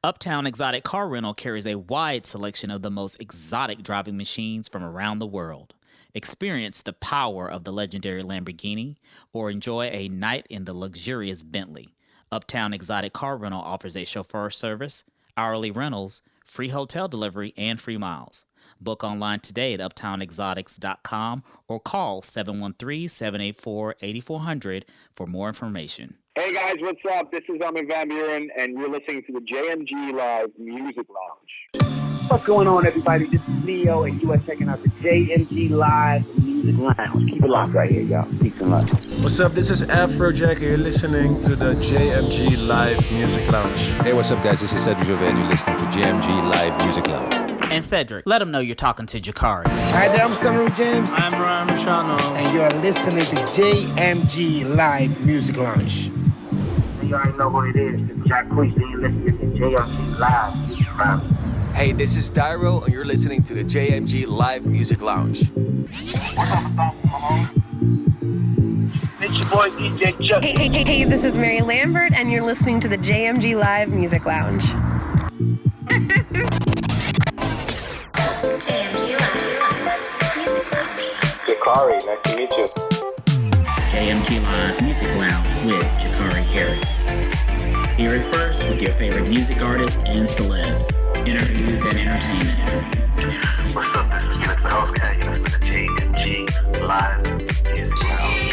Uptown Exotic Car Rental carries a wide selection of the most exotic driving machines from around the world. Experience the power of the legendary Lamborghini or enjoy a night in the luxurious Bentley. Uptown Exotic Car Rental offers a chauffeur service, hourly rentals, free hotel delivery, and free miles. Book online today at uptownexotics.com or call 713-784-8400 for more information. Hey guys, what's up? This is Armin van Buuren, and you're listening to the JMG Live Music Lounge. What's going on, everybody? This is Neo, and you are checking out the JMG Live Music Lounge. Keep it locked right here, y'all. Peace and love. What's up? This is Afrojack, and you're listening to the JMG Live Music Lounge. Hey, what's up, guys? This is Cedric Jovet, and you're listening to JMG Live Music Lounge. And Cedric, let them know you're talking to Jacquari. Hi there, I'm Sonny James. I'm Ryan Machano. And you're listening to JMG Live Music Lounge. You already know what it is. It's Jacquari, and you're listening to JMG Live Music Lounge. Hey, this is Dyro, and you're listening to the JMG Live Music Lounge. What's up, it's your boy DJ Chuck. Hey, this is Mary Lambert, and you're listening to the JMG Live Music Lounge. JMG Live Music Lounge. Jacquari, nice to meet you. JMG Live Music Lounge with Jacquari Harris. Hear it first with your favorite music artists and celebs. Interviews and entertainment. What's up, this is Kenneth Hellcat. You're listening to JMG Live Music Lounge.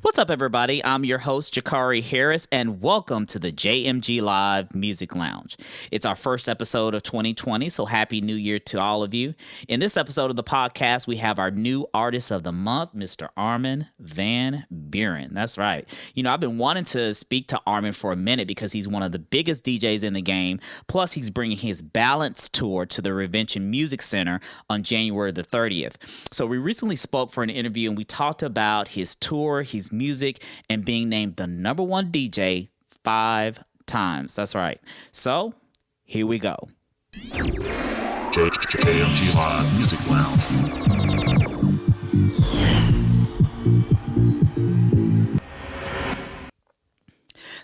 What's up, everybody? I'm your host, Jacquari Harris, and welcome to the JMG Live Music Lounge. It's our first episode of 2020, so Happy New Year to all of you. In this episode of the podcast, we have our new artist of the month, Mr. Armin van Buuren. That's right. You know, I've been wanting to speak to Armin for a minute because he's one of the biggest DJs in the game. Plus, he's bringing his Balance tour to the Revention Music Center on January the 30th. So we recently spoke for an interview, and we talked about his tour, his music, and being named the number one DJ 5 times. That's right. So here we go. JMG Live Music Lounge.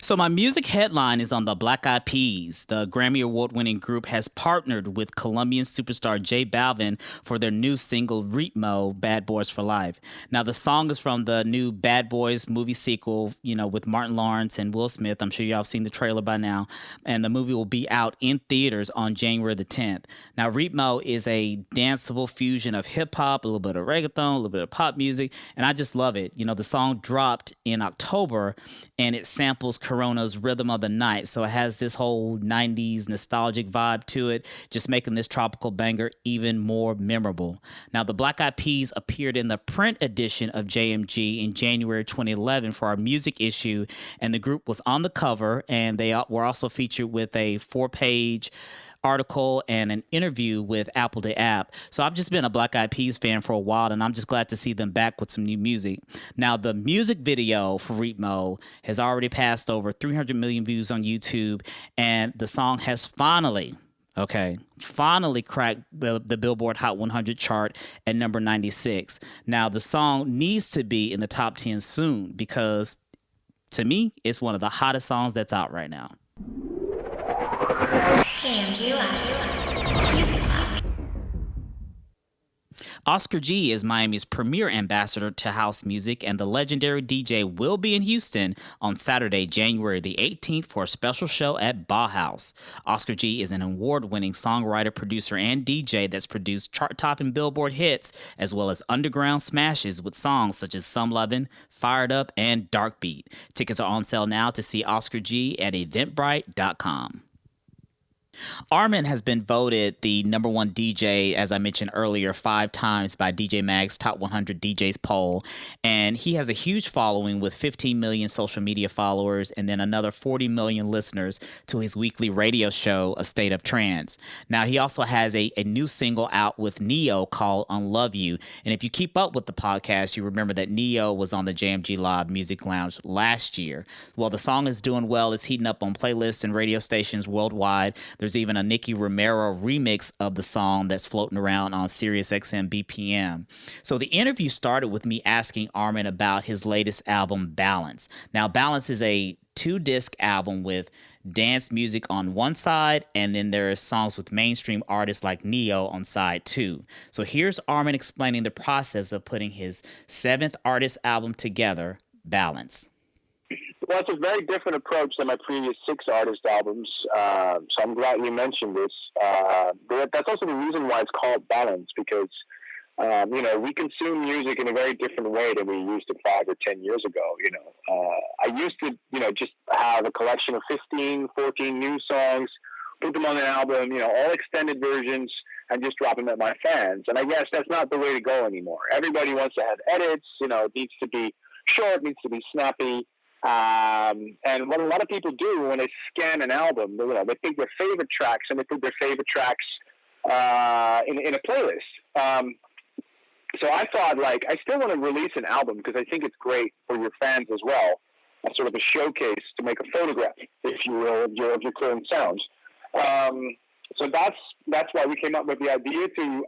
So my music headline is on the Black Eyed Peas. The Grammy Award-winning group has partnered with Colombian superstar J Balvin for their new single RITMO, Bad Boys for Life. Now, the song is from the new Bad Boys movie sequel, you know, with Martin Lawrence and Will Smith. I'm sure y'all have seen the trailer by now. And the movie will be out in theaters on January the 10th. Now, RITMO is a danceable fusion of hip-hop, a little bit of reggaeton, a little bit of pop music, and I just love it. You know, the song dropped in October, and it samples Corona's Rhythm of the Night. So it has this whole 90s nostalgic vibe to it, just making this tropical banger even more memorable. Now, the Black Eyed Peas appeared in the print edition of JMG in January 2011 for our music issue, and the group was on the cover, and they were also featured with a 4-page article and an interview with Apple the App. So I've just been a Black Eyed Peas fan for a while, and I'm just glad to see them back with some new music. Now, the music video for RITMO has already passed over 300 million views on YouTube, and the song has finally cracked the Billboard Hot 100 chart at number 96. Now, the song needs to be in the top 10 soon because, to me, it's one of the hottest songs that's out right now. JMG Live Music Lounge. Oscar G is Miami's premier ambassador to house music, and the legendary DJ will be in Houston on Saturday, January the 18th for a special show at Bauhaus. Oscar G is an award-winning songwriter, producer, and DJ that's produced chart-topping Billboard hits as well as underground smashes with songs such as Some Lovin', Fired Up, and Dark Beat. Tickets are on sale now to see Oscar G at eventbrite.com. Armin has been voted the number one DJ, as I mentioned earlier, 5 times by DJ Mag's Top 100 DJs poll. And he has a huge following with 15 million social media followers and then another 40 million listeners to his weekly radio show, A State of Trance. Now, he also has a new single out with Neo called Unlove You. And if you keep up with the podcast, you remember that Neo was on the JMG Live Music Lounge last year. Well, the song is doing well. It's heating up on playlists and radio stations worldwide. There's even a Nicky Romero remix of the song that's floating around on SiriusXM BPM. So the interview started with me asking Armin about his latest album, Balance. Now, Balance is a 2-disc album with dance music on one side, and then there are songs with mainstream artists like Neo on side 2. So here's Armin explaining the process of putting his 7th artist album together, Balance. Well, it's a very different approach than my previous 6 artist albums, so I'm glad you mentioned this. But that's also the reason why it's called Balance, because we consume music in a very different way than we used to 5 or 10 years ago. I used to, just have a collection of 15, 14 new songs, put them on an album, all extended versions, and just drop them at my fans. And I guess that's not the way to go anymore. Everybody wants to have edits. It needs to be short, needs to be snappy. And what a lot of people do when they scan an album, they take their favorite tracks and they put their favorite tracks in a playlist. So I thought, I still want to release an album because I think it's great for your fans as well, as sort of a showcase to make a photograph, if you will, of your current sounds. So that's why we came up with the idea to,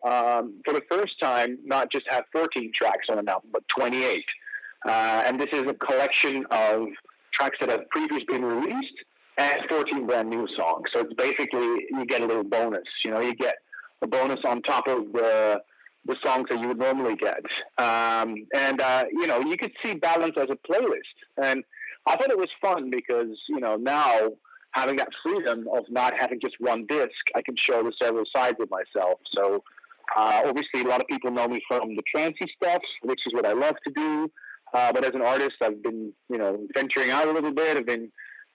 for the first time, not just have 14 tracks on an album, but 28. And this is a collection of tracks that have previously been released and 14 brand new songs. So it's basically, you get a little bonus. You get a bonus on top of the songs that you would normally get. You could see Balance as a playlist. And I thought it was fun because, now having that freedom of not having just one disc, I can show the several sides of myself. So obviously a lot of people know me from the trancey stuff, which is what I love to do. But as an artist, I've been, venturing out a little bit. I've been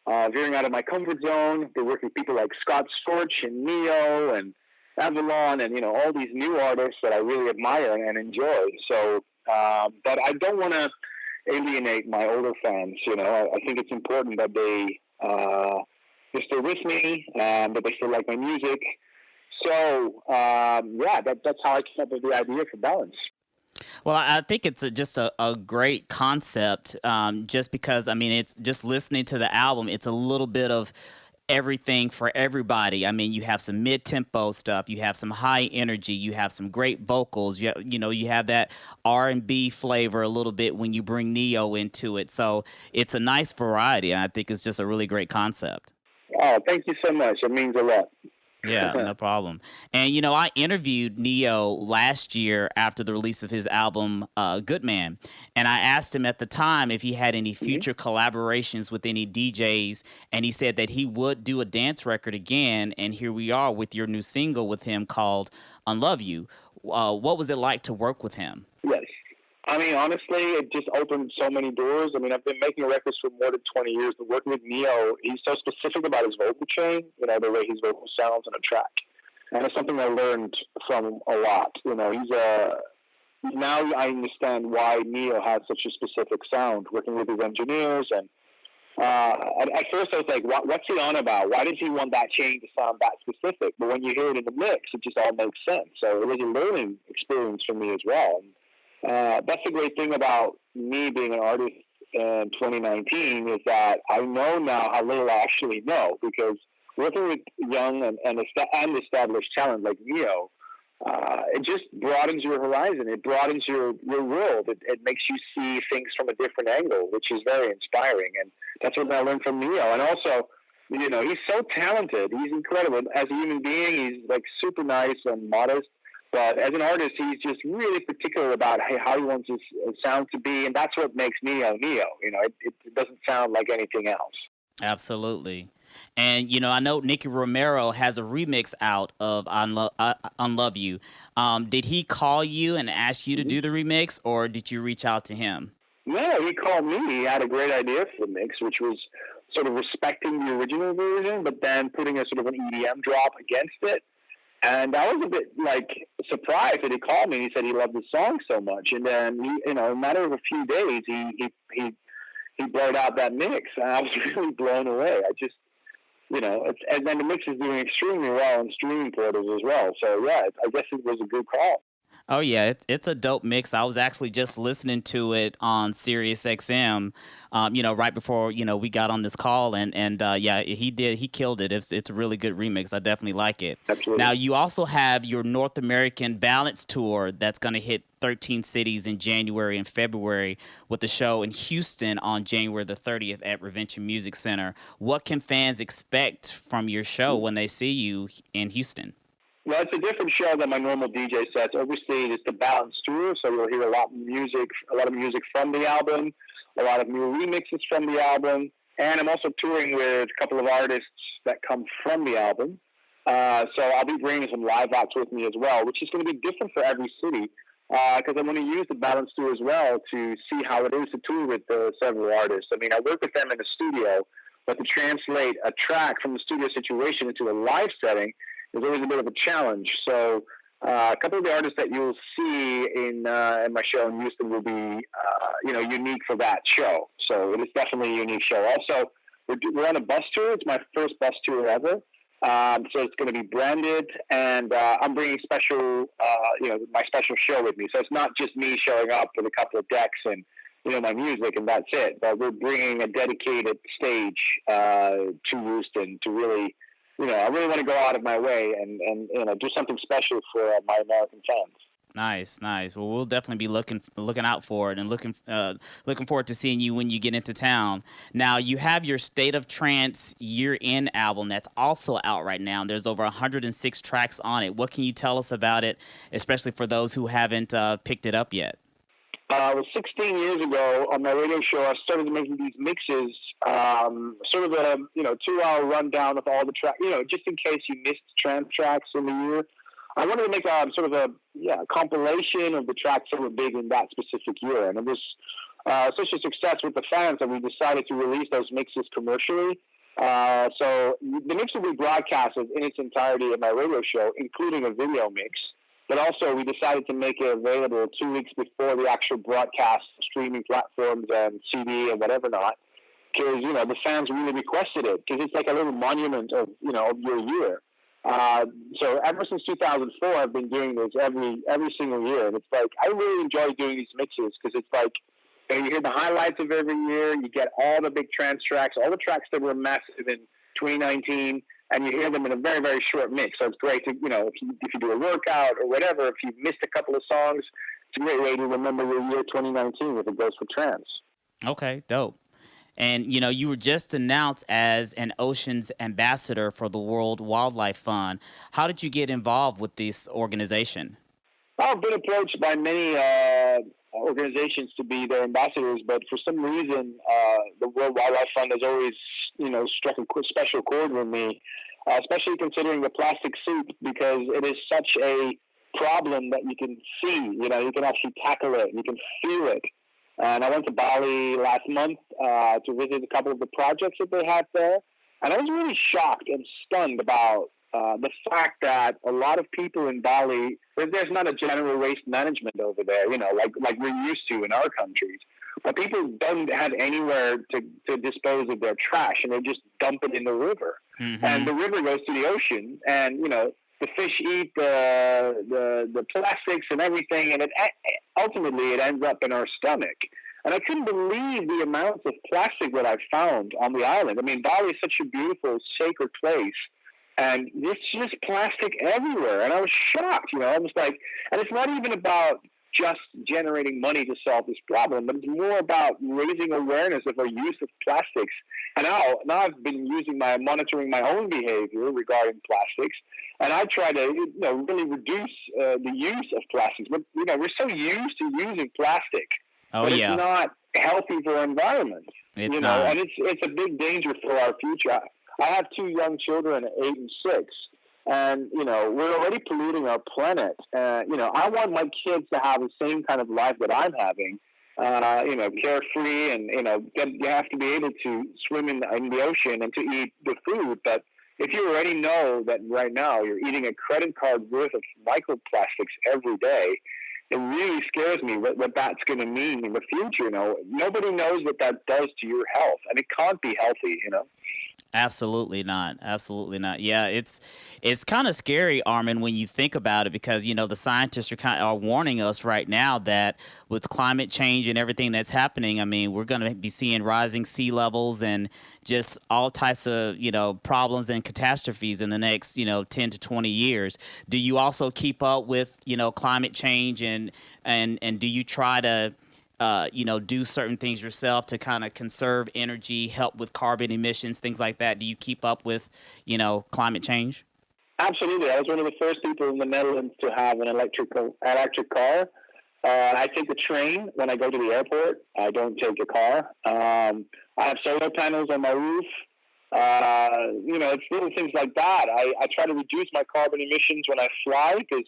veering out of my comfort zone. Been working with people like Scott Storch and Neo and Avalon and, all these new artists that I really admire and enjoy. So, but I don't want to alienate my older fans. I think it's important that they're still with me and that they still like my music. So, that's how I came up with the idea for Balance. Well, I think it's just a great concept, just because, it's just listening to the album, it's a little bit of everything for everybody. You have some mid-tempo stuff, you have some high energy, you have some great vocals, you have that R&B flavor a little bit when you bring Neo into it. So it's a nice variety, and I think it's just a really great concept. Oh, thank you so much. It means a lot. Yeah, no problem. And, I interviewed Neo last year after the release of his album, Good Man. And I asked him at the time if he had any future collaborations with any DJs. And he said that he would do a dance record again. And here we are with your new single with him called Unlove You. What was it like to work with him? Yes. Honestly, it just opened so many doors. I've been making records for more than 20 years, but working with Neo, he's so specific about his vocal chain, the way his vocal sounds on a track. And it's something I learned from a lot. Now I understand why Neo has such a specific sound, working with his engineers. And at first I was like, what's he on about? Why does he want that chain to sound that specific? But when you hear it in the mix, it just all makes sense. So it was a learning experience for me as well. That's the great thing about me being an artist in 2019 is that I know now how little I actually know, because working with young and established talent like Neo, it just broadens your horizon. It broadens your world. It makes you see things from a different angle, which is very inspiring. And that's what I learned from Neo. And also, he's so talented. He's incredible. As a human being, he's super nice and modest. But as an artist, he's just really particular about how he wants his sound to be, and that's what makes Neo Neo. It doesn't sound like anything else. Absolutely. And, I know Nicky Romero has a remix out of Unlove You. Did he call you and ask you to do the remix, or did you reach out to him? No, he called me. He had a great idea for the mix, which was sort of respecting the original version, but then putting a sort of an EDM drop against it. And I was a bit surprised that he called me and he said he loved the song so much. And then in a matter of a few days, he brought out that mix, and I was really blown away. I just, and then the mix is doing extremely well on streaming portals as well. So yeah, I guess it was a good call. Oh yeah, it's a dope mix. I was actually just listening to it on Sirius XM, right before we got on this call, and yeah, he killed it. It's a really good remix. I definitely like it. Absolutely. Now you also have your North American Balance Tour that's going to hit 13 cities in January and February with the show in Houston on January the 30th at Revention Music Center. What can fans expect from your show when they see you in Houston? Well, it's a different show than my normal DJ sets. Obviously, it's the Balance Tour, so you'll hear a lot of music from the album, a lot of new remixes from the album, and I'm also touring with a couple of artists that come from the album. So I'll be bringing some live acts with me as well, which is going to be different for every city, because I'm going to use the Balance Tour as well to see how it is to tour with several artists. I mean, I work with them in the studio, but to translate a track from the studio situation into a live setting is always a bit of a challenge. So a couple of the artists that you'll see in my show in Houston will be, unique for that show. So it is definitely a unique show. Also, we're on a bus tour. It's my first bus tour ever. So it's going to be branded, and I'm bringing my special show with me. So it's not just me showing up with a couple of decks and, my music, and that's it. But we're bringing a dedicated stage to Houston to really, I really want to go out of my way and do something special for my American fans. Nice. Well, we'll definitely be looking out for it and looking forward to seeing you when you get into town. Now, you have your State of Trance year-end album that's also out right now. There's over 106 tracks on it. What can you tell us about it, especially for those who haven't picked it up yet? Well, 16 years ago on my radio show, I started making these mixes, sort of a 2-hour rundown of all the tracks, just in case you missed trance tracks in the year. I wanted to make a sort of a compilation of the tracks that were big in that specific year, and it was such a success with the fans that we decided to release those mixes commercially. So the mix will be broadcasted in its entirety at my radio show, including a video mix. But also, we decided to make it available 2 weeks before the actual broadcast, streaming platforms and CD and whatever not, because the fans really requested it, because it's like a little monument of of your year. So ever since 2004, I've been doing this every single year, and it's like I really enjoy doing these mixes because it's like you hear the highlights of every year, you get all the big trance tracks, all the tracks that were massive in 2019. And you hear them in a very, very short mix. So it's great to, if you do a workout or whatever, if you've missed a couple of songs, it's a great way to remember your year 2019 if it goes for trance. Okay, dope. And, you were just announced as an Oceans ambassador for the World Wildlife Fund. How did you get involved with this organization? I've been approached by many organizations to be their ambassadors, but for some reason, the World Wildlife Fund has always struck a special chord with me, especially considering the plastic soup, because it is such a problem that you can see, you can actually tackle it, you can feel it. And I went to Bali last month to visit a couple of the projects that they had there, and I was really shocked and stunned about the fact that a lot of people in Bali, there's not a general waste management over there, like we're used to in our countries. But people don't have anywhere to dispose of their trash, and they just dump it in the river. Mm-hmm. And the river goes to the ocean, and the fish eat the plastics and everything, and ultimately it ends up in our stomach. And I couldn't believe the amounts of plastic that I found on the island. I mean, Bali is such a beautiful, sacred place, and there's just plastic everywhere. And I was shocked, I was like, and it's not even about just generating money to solve this problem, but it's more about raising awareness of our use of plastics. And now I've been monitoring my own behavior regarding plastics, and I try to really reduce the use of plastics. But we're so used to using plastic, but it's not healthy for our environment. It's not, and it's a big danger for our future. I have 2 young children, 8 and 6. And, we're already polluting our planet. I want my kids to have the same kind of life that I'm having, carefree, and, you have to be able to swim in the ocean and to eat the food. But if you already know that right now you're eating a credit card worth of microplastics every day, it really scares me what that's going to mean in the future. Nobody knows what that does to your health, and it can't be healthy, Absolutely not. Absolutely not. Yeah, it's kind of scary, Armin, when you think about it, because the scientists are warning us right now that with climate change and everything that's happening, I mean, we're going to be seeing rising sea levels and just all types of problems and catastrophes in the next 10 to 20 years. Do you also keep up with climate change and do you try to do certain things yourself to kind of conserve energy, help with carbon emissions, things like that? Do you keep up with, climate change? Absolutely. I was one of the first people in the Netherlands to have an electric car. I take the train when I go to the airport. I don't take a car. I have solar panels on my roof. It's little things like that. I try to reduce my carbon emissions when I fly because,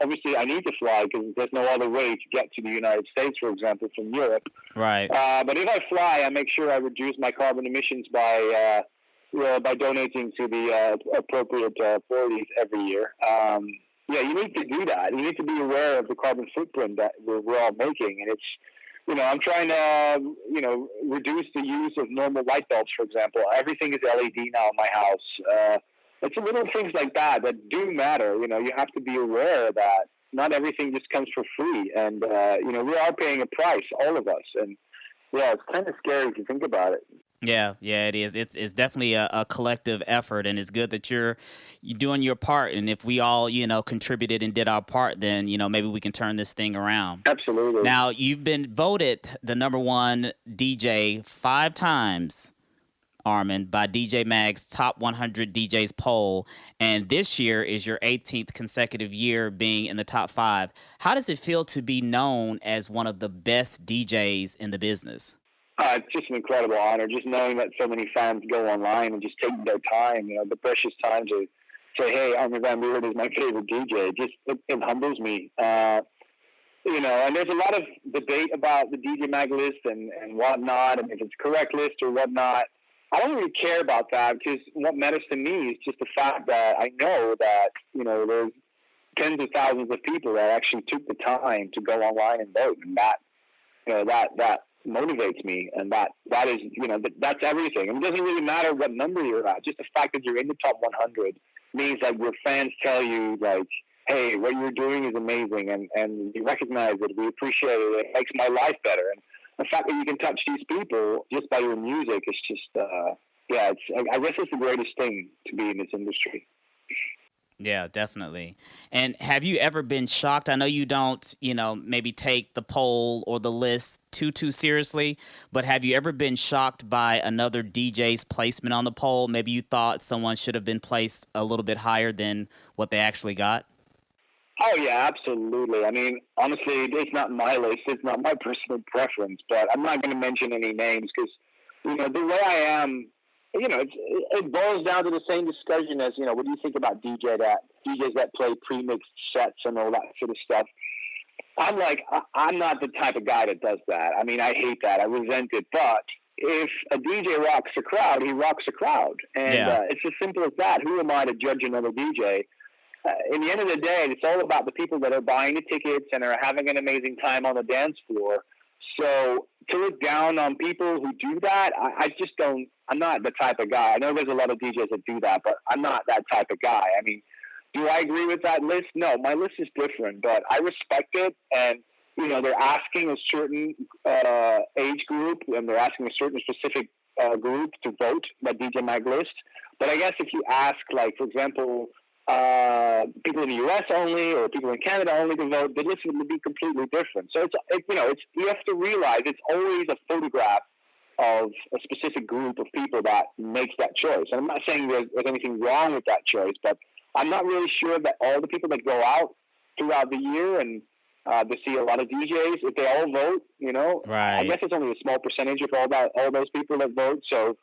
obviously I need to fly because there's no other way to get to the United States, for example, from Europe. Right. But if I fly, I make sure I reduce my carbon emissions by donating to the appropriate authorities every year. You need to do that. You need to be aware of the carbon footprint that we're all making. And it's, I'm trying to, reduce the use of normal light bulbs, for example. Everything is LED now in my house. It's little things like that do matter. You have to be aware that not everything just comes for free. And, we are paying a price, all of us. And, yeah, it's kind of scary if you think about it. Yeah, it is. It's definitely a collective effort, and it's good that you're doing your part. And if we all, contributed and did our part, then maybe we can turn this thing around. Absolutely. Now, you've been voted the #1 DJ 5 times, Armin, by DJ Mag's Top 100 DJs poll, and this year is your 18th consecutive year being in the top 5. How does it feel to be known as one of the best DJs in the business? It's just an incredible honor, just knowing that so many fans go online and just take their time, the precious time to say, hey, Armin van Buuren is my favorite DJ. It humbles me. And there's a lot of debate about the DJ Mag list and whatnot, and if it's a correct list or whatnot. I don't really care about that because what matters to me is just the fact that I know that, there's tens of thousands of people that actually took the time to go online and vote, and that motivates me, and that is that's everything. And it doesn't really matter what number you're at. Just the fact that you're in the top 100 means that your fans tell you like, hey, what you're doing is amazing, and you recognize it. We appreciate it. It makes my life better. And the fact that you can touch these people just by your music is just I guess it's the greatest thing to be in this industry. Yeah, definitely. And have you ever been shocked? I know you don't, maybe take the poll or the list too seriously, but have you ever been shocked by another DJ's placement on the poll? Maybe you thought someone should have been placed a little bit higher than what they actually got? Oh, yeah, absolutely. I mean, honestly, it's not my list. It's not my personal preference, but I'm not going to mention any names because, the way I am, it boils down to the same discussion as, what do you think about DJs that play pre-mixed sets and all that sort of stuff? I'm like, I'm not the type of guy that does that. I mean, I hate that. I resent it. But if a DJ rocks a crowd, he rocks a crowd. And it's as simple as that. Who am I to judge another DJ? In the end of the day, it's all about the people that are buying the tickets and are having an amazing time on the dance floor. So to look down on people who do that, I just don't. I'm not the type of guy. I know there's a lot of DJs that do that, but I'm not that type of guy. I mean, do I agree with that list? No, my list is different, but I respect it. And they're asking a certain age group, and they're asking a certain specific group to vote that DJ Mag list. But I guess if you ask, like, for example, people in the U.S. only or people in Canada only to vote, the list would be completely different. So you have to realize it's always a photograph of a specific group of people that makes that choice. And I'm not saying there's anything wrong with that choice, but I'm not really sure that all the people that go out throughout the year and to see a lot of DJs, if they all vote, right. I guess it's only a small percentage of all those people that vote. So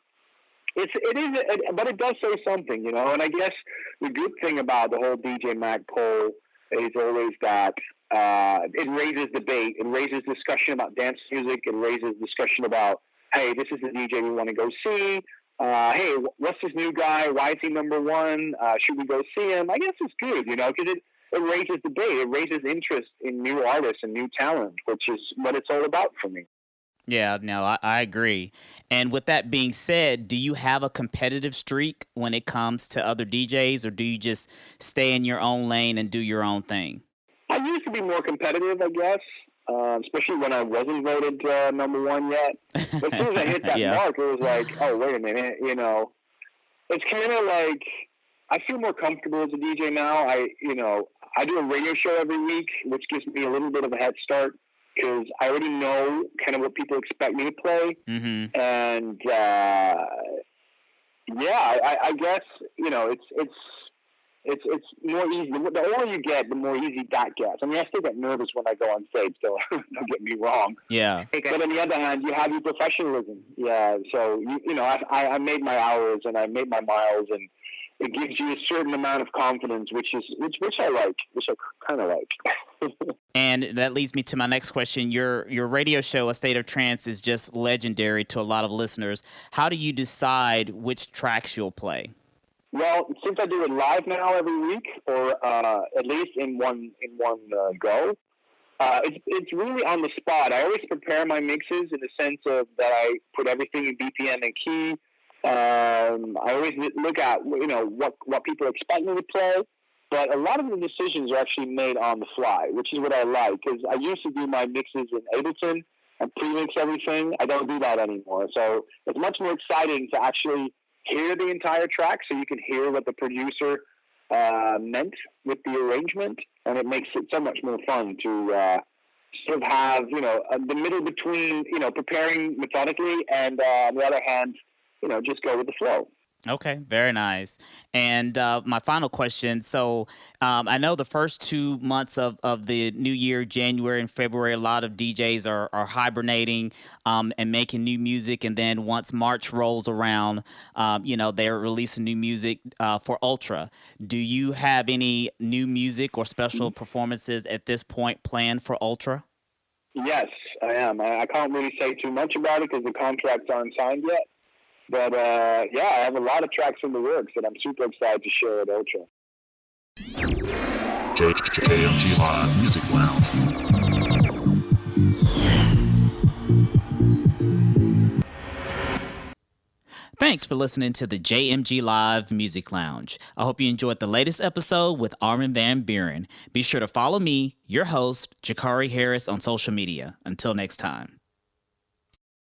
but it does say something, and I guess the good thing about the whole DJ Mag poll is always that it raises debate, it raises discussion about dance music, it raises discussion about, hey, this is the DJ we want to go see, hey, what's this new guy, why is he #1, should we go see him? I guess it's good, because it raises debate, it raises interest in new artists and new talent, which is what it's all about for me. Yeah, no, I agree. And with that being said, do you have a competitive streak when it comes to other DJs, or do you just stay in your own lane and do your own thing? I used to be more competitive, I guess, especially when I wasn't voted number one yet. But as soon as I hit that Yeah. mark, it was like, oh, wait a minute, it's kind of like I feel more comfortable as a DJ now. I do a radio show every week, which gives me a little bit of a head start because I already know kind of what people expect me to play. Mm-hmm. And I guess it's more easy. The older you get, the more easy that gets. I mean, I still get nervous when I go on stage, so don't get me wrong. Yeah. But on the other hand, you have your professionalism. Yeah. So I made my hours and I made my miles, and it gives you a certain amount of confidence, which I like, which I kind of like. And that leads me to my next question. Your radio show, A State of Trance, is just legendary to a lot of listeners. How do you decide which tracks you'll play? Well, since I do it live now every week, or at least in one go, it's really on the spot. I always prepare my mixes in the sense of that I put everything in BPM and key. I always look at what people expect me to play, but a lot of the decisions are actually made on the fly, which is what I like, because I used to do my mixes in Ableton and pre-mix everything. I don't do that anymore, so it's much more exciting to actually hear the entire track, so you can hear what the producer meant with the arrangement, and it makes it so much more fun to sort of have the middle between preparing methodically and on the other hand just go with the flow. Okay, very nice. And my final question. So I know the first 2 months of the new year, January and February, a lot of DJs are hibernating and making new music. And then once March rolls around, they're releasing new music for Ultra. Do you have any new music or special performances at this point planned for Ultra? Yes, I am. I can't really say too much about it because the contracts aren't signed yet. But, I have a lot of tracks in the works that I'm super excited to share at Ultra. JMG Live Music Lounge. Thanks for listening to the JMG Live Music Lounge. I hope you enjoyed the latest episode with Armin van Buuren. Be sure to follow me, your host, Jacquari Harris, on social media. Until next time.